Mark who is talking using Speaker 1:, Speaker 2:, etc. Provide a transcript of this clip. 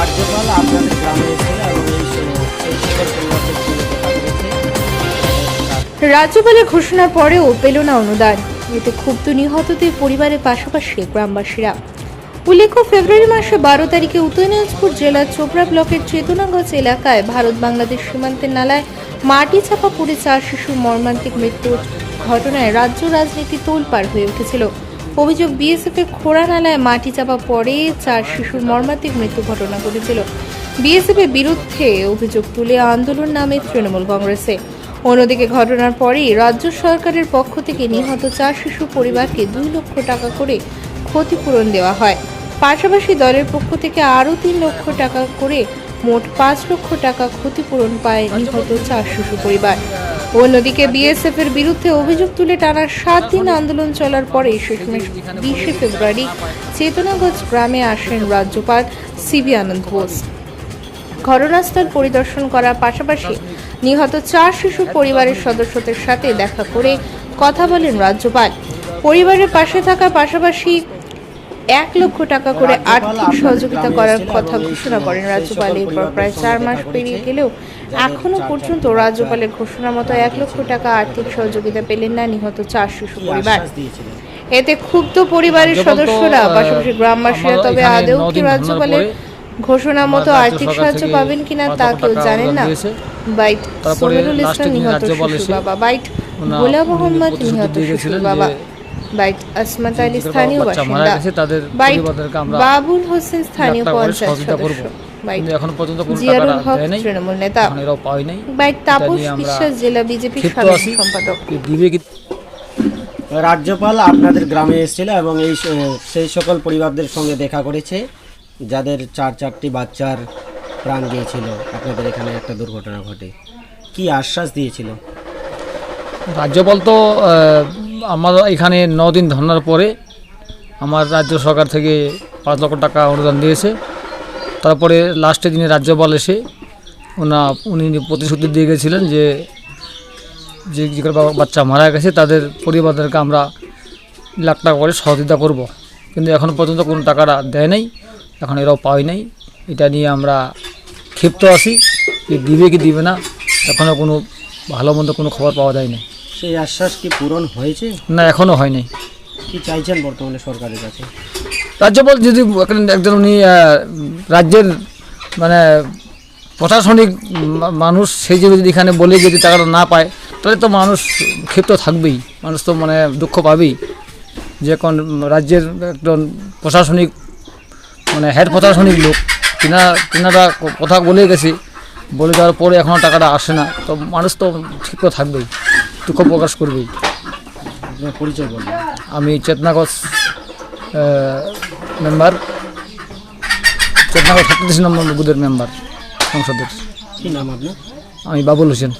Speaker 1: রাজ্যপাল আপনাদের গ্রামে এসেছিল এবং এই সকল পরিবারদের সঙ্গে দেখা করেছে।
Speaker 2: রাজ্যপালের ঘোষণার পরেও পেল না অনুদান। এতে ক্ষুব্ধ নিহতদের পরিবারের পাশাপাশি গ্রামবাসীরা। উল্লেখ্য, ফেব্রুয়ারি মাসে 12 তারিখে উত্তর দিনাজপুর জেলার চোপড়া ব্লকের চেতনাগঞ্জ এলাকায় ভারত বাংলাদেশ সীমান্তের নালায় মাটি চাপা পড়ে 4 শিশুর মর্মান্তিক মৃত্যুর ঘটনায় রাজ্য রাজনীতি তোলপাড় হয়ে উঠেছিল। অভিযোগ, বিএসএফ এর খোড়া নালায় মাটি চাপা পড়ে 4 শিশুর মর্মান্তিক মৃত্যু ঘটনা ঘটেছিল। বিএসএফ এর বিরুদ্ধে অভিযোগ তুলে আন্দোলন নামে তৃণমূল কংগ্রেসে। অন্যদিকে ঘটনার পরেই রাজ্য সরকারের পক্ষ থেকে নিহত 4 শিশু পরিবারকে 2 লক্ষ টাকা করে ক্ষতিপূরণ দেওয়া হয়। পাশাপাশি দলের পক্ষ থেকে আরও 3 লক্ষ টাকা করে মোট 5 লক্ষ টাকা ক্ষতিপূরণ পায় নিহত 4 শিশু পরিবার। অন্যদিকে বিএসএফ এর বিরুদ্ধে অভিযোগ তুলে টানা 7 দিন আন্দোলন চলার পরে শেষমেশ 20 ফেব্রুয়ারি চেতনাগঞ্জ গ্রামে আসেন রাজ্যপাল সিবি আনন্দ বোস। ঘটনাস্থল পরিদর্শন করার পাশাপাশি নিহত 4 শিশু পরিবারের সদস্যদের সাথে দেখা করে কথা বলেন রাজ্যপাল। পরিবারের পাশে থাকার পাশাপাশি 1 লক্ষ টাকা করে আর্থিক সহযোগিতা করার কথা ঘোষণা করেন রাজ্যপাল। এরপর প্রায় 4 মাস পেরিয়ে গেলেও এখনো পর্যন্ত রাজ্যপালের ঘোষণা মতো 1 লক্ষ টাকা আর্থিক সহযোগিতা পেলেন না নিহত 4 শিশু পরিবার। এতে ক্ষুব্ধ পরিবারের সদস্যরা পাশাপাশি গ্রামবাসীরা। তবে আদৌ কি রাজ্যপালের ঘোষণা মতো আর্থিক সাহায্য পাবেন কিনা তা কেউ জানেন না। বাইট সোহেলুল ইসলাম নিহত শিশুর বাবা, বাইট গোলাম মোহাম্মদ নিহত শিশুর বাবা, বাইট আসমাত আলী স্থানীয় বাসিন্দা, বাইট বাবুল হোসেন স্থানীয় পঞ্চায়েত সদস্য, বাইট জিয়ারুল হক তৃণমূল নেতা, বাইট তাপস বিশ্বাস জেলা বিজেপি সাধারণ সম্পাদক।
Speaker 1: রাজ্যপাল আপনাদের গ্রামে এসেছিল এবং সেই সকল পরিবারদের সঙ্গে দেখা করেছে যাদের 4টি বাচ্চার প্রাণ গিয়েছিল। আপনাদের এখানে একটা দুর্ঘটনা ঘটে, কি আশ্বাস দিয়েছিল
Speaker 3: রাজ্যপাল? তো আমার এখানে 9 দিন ধর্নার পরে আমার রাজ্য সরকার থেকে 5 লক্ষ টাকা অনুদান দিয়েছে। তারপরে লাস্টের দিনে রাজ্যপাল এসে উনি প্রতিশ্রুতি দিয়ে গেছিলেন যে যে বাচ্চা মারা গেছে তাদের পরিবারদেরকে আমরা 1 লাখ টাকা করে সহযোগিতা করব। কিন্তু এখন পর্যন্ত কোনো টাকাটা দেয় নাই, এখন এরাও পাই নাই। এটা নিয়ে আমরা ক্ষিপ্ত আছি, দিবে কি দিবে না, এখনও কোনো ভালো মন্দ কোনো খবর পাওয়া যায় না।
Speaker 1: সেই আশ্বাস কি পূরণ হয়েছে?
Speaker 3: না, এখনও হয় নাই।
Speaker 1: কি চাইছেন বর্তমানে সরকারের কাছে?
Speaker 3: রাজ্যপাল যদি একজন উনি রাজ্যের মানে প্রশাসনিক মানুষ, সেই যে যদি এখানে বলে যদি টাকাটা না পায় তাহলে তো মানুষ ক্ষিপ্ত থাকবেই, মানুষ তো মানে দুঃখ পাবেই। যে কোন রাজ্যের একজন প্রশাসনিক মানে হেড প্রশাসনিক লোক, তিনারা কথা বলে গেছে, বলে দেওয়ার পরে এখনও টাকাটা আসে না, তো মানুষ তো ঠিক তো থাকবেই, দুঃখ প্রকাশ করবেই।
Speaker 1: পরিচয় বলবেন?
Speaker 3: আমি চেতনাগঞ্জ মেম্বার, চেতনাগঞ্জ 37 নম্বর বুথের মেম্বার সংসদের।
Speaker 1: কি নাম আপনার?
Speaker 3: আমি বাবুল হোসেন।